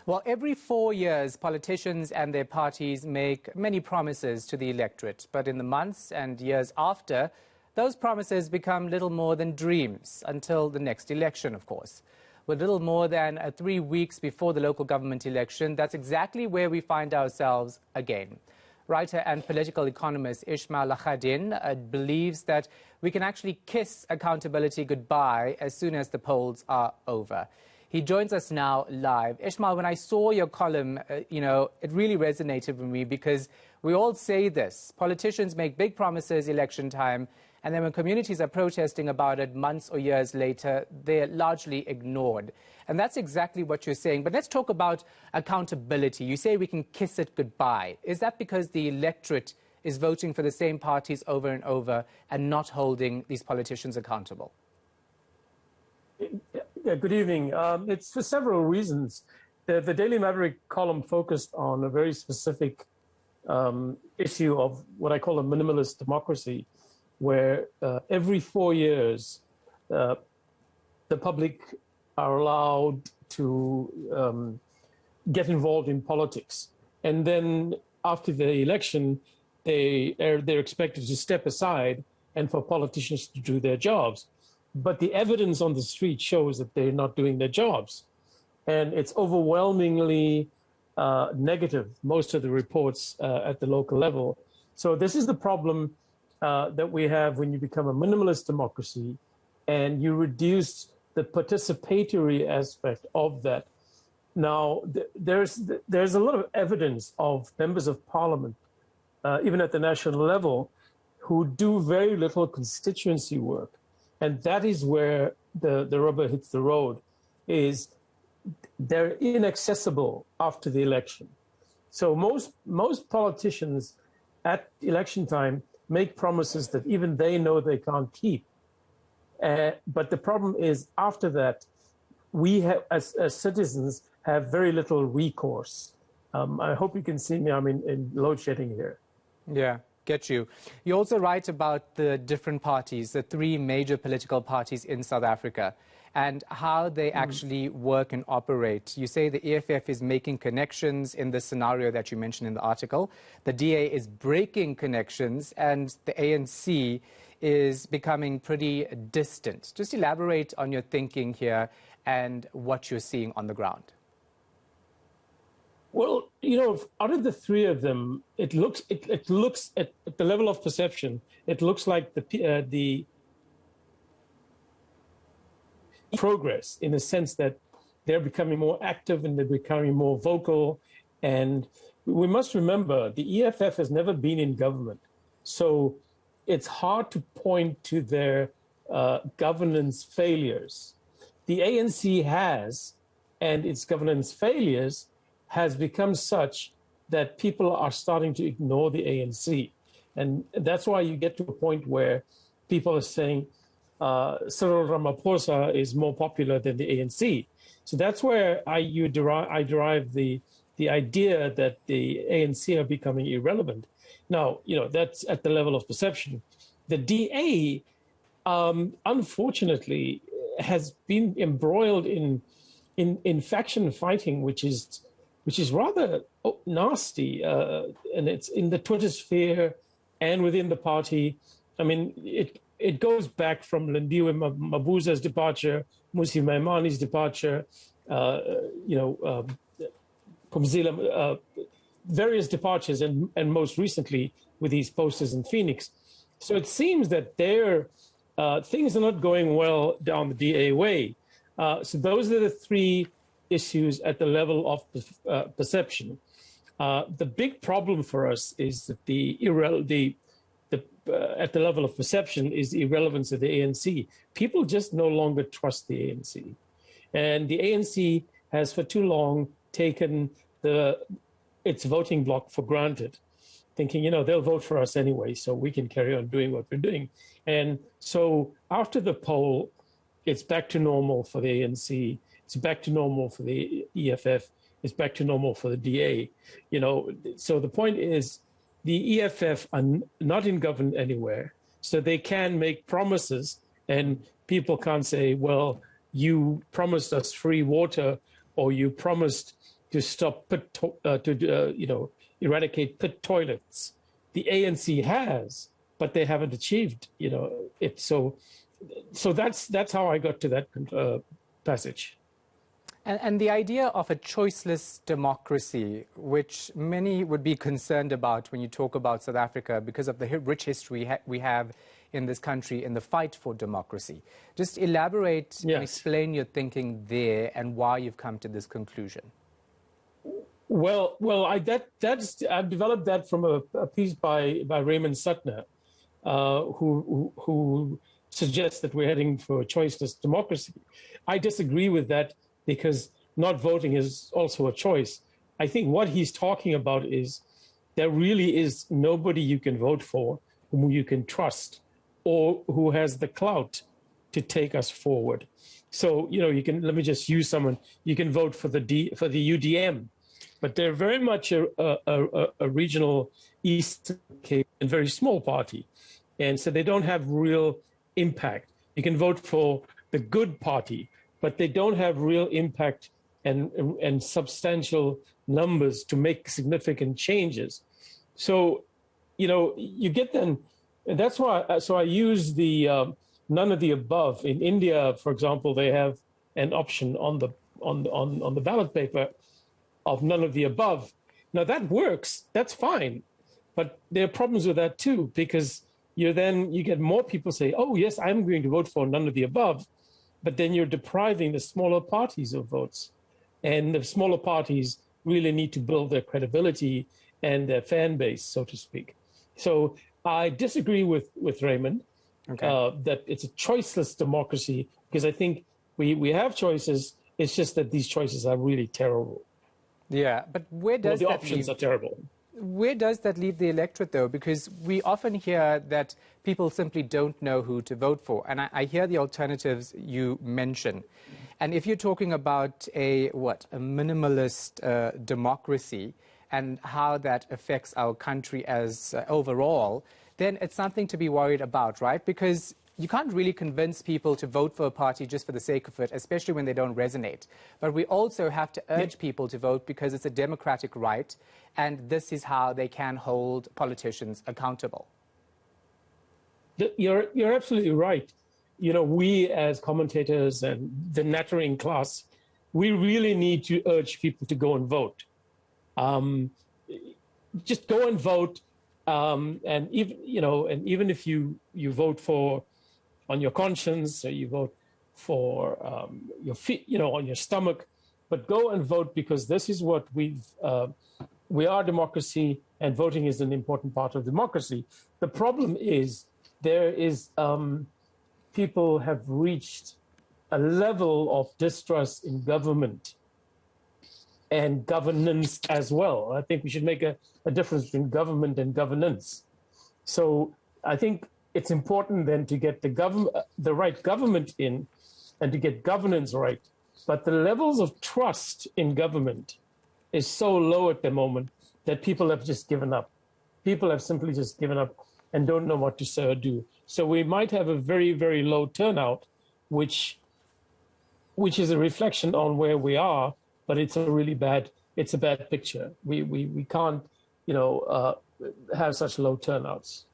Well, every 4 years, politicians and their parties make many promises to the electorate. But in the months and years after, those promises become little more than dreams until the next election, of course. With little more than 3 weeks before the local government election, that's exactly where we find ourselves again. Writer and political economist Ismail Lagardien believes that we can actually kiss accountability goodbye as soon as the polls are over. He joins us now live. Ismail, when I saw your column, it really resonated with me because we all say this. Politicians make big promises election time, and then when communities are protesting about it months or years later, they're largely ignored. And that's exactly what you're saying. But let's talk about accountability. You say we can kiss it goodbye. Is that because the electorate is voting for the same parties over and over and not holding these politicians accountable? Yeah, good evening. It's for several reasons. The Daily Maverick column focused on a very specific issue of what I call a minimalist democracy, where every 4 years the public are allowed to get involved in politics. And then after the election, they're expected to step aside and for politicians to do their jobs. But the evidence on the street shows that they're not doing their jobs. And it's overwhelmingly negative, most of the reports at the local level. So this is the problem that we have when you become a minimalist democracy and you reduce the participatory aspect of that. Now, there's a lot of evidence of members of parliament, even at the national level, who do very little constituency work. And that is where the rubber hits the road, is they're inaccessible after the election. So most politicians at election time make promises that even they know they can't keep. But the problem is after that, we have, as citizens, have very little recourse. I hope you can see me. I'm in load shedding here. Yeah. Get you. You also write about the different parties, the three major political parties in South Africa, and how they actually work and operate. You say the EFF is making connections in the scenario that you mentioned in the article. The DA is breaking connections, and the ANC is becoming pretty distant. Just elaborate on your thinking here and what you're seeing on the ground. Well, out of the three of them, it looks at the level of perception, it looks like the progress in the sense that they're becoming more active and they're becoming more vocal. And we must remember the EFF has never been in government. So it's hard to point to their governance failures. The ANC has, and its governance failures has become such that people are starting to ignore the ANC. And that's why you get to a point where people are saying Cyril Ramaphosa is more popular than the ANC. So that's where I derive the idea that the ANC are becoming irrelevant. Now, that's at the level of perception. The DA, unfortunately, has been embroiled in faction fighting, which is rather nasty, and it's in the Twitter sphere and within the party. I mean, it goes back from Lindiwe Mabuza's departure, Musi Maimani's departure, Kumzila, various departures, and most recently with these posters in Phoenix. So it seems that things are not going well down the DA way. So those are the three issues at the level of perception. The big problem for us is that at the level of perception is the irrelevance of the ANC. People just no longer trust the ANC. And the ANC has for too long taken its voting bloc for granted, thinking, they'll vote for us anyway, so we can carry on doing what we're doing. And so after the poll, it's back to normal for the ANC. It's back to normal for the EFF. It's back to normal for the DA. So the point is the EFF are not in government anywhere, so they can make promises, and people can't say, well, you promised us free water, or you promised to stop eradicate pit toilets. The ANC has, but they haven't achieved it. So that's how I got to that passage. And the idea of a choiceless democracy, which many would be concerned about when you talk about South Africa because of the rich history we have in this country in the fight for democracy. Just elaborate and explain your thinking there and why you've come to this conclusion. Well, I've developed that from a piece by Raymond Suttner, who suggests that we're heading for a choiceless democracy. I disagree with that because not voting is also a choice. I think what he's talking about is there really is nobody you can vote for whom you can trust or who has the clout to take us forward. So, you can, let me just use someone, you can vote for the UDM, but they're very much a regional Eastern Cape and very small party. And so they don't have real impact. You can vote for the Good Party, but they don't have real impact and substantial numbers to make significant changes. So, you get them. And that's why. So I use the none of the above. In India, for example, they have an option on the ballot paper of none of the above. Now that works. That's fine, but there are problems with that too, because you get more people say, "Oh yes, I'm going to vote for none of the above." But then you're depriving the smaller parties of votes. And the smaller parties really need to build their credibility and their fan base, so to speak. So I disagree with Raymond that it's a choiceless democracy, because I think we have choices. It's just that these choices are really terrible. Yeah, but where does the options are terrible. Where does that leave the electorate, though? Because we often hear that people simply don't know who to vote for. And I hear the alternatives you mention. And if you're talking about a minimalist democracy and how that affects our country as overall, then it's something to be worried about, right? Because you can't really convince people to vote for a party just for the sake of it, especially when they don't resonate. But we also have to urge people to vote because it's a democratic right, and this is how they can hold politicians accountable. You're absolutely right. We as commentators and the nattering class, we really need to urge people to go and vote. Just go and vote, and even if you vote for on your conscience, or you vote for your feet, on your stomach, but go and vote, because this is what we are democracy, and voting is an important part of democracy. The problem is people have reached a level of distrust in government and governance as well. I think we should make a difference between government and governance. So I think it's important then to get the right government in and to get governance right. But the levels of trust in government is so low at the moment that people have just given up. People have simply just given up and don't know what to say or do. So we might have a very, very low turnout, which is a reflection on where we are, but it's a bad picture. We can't, have such low turnouts.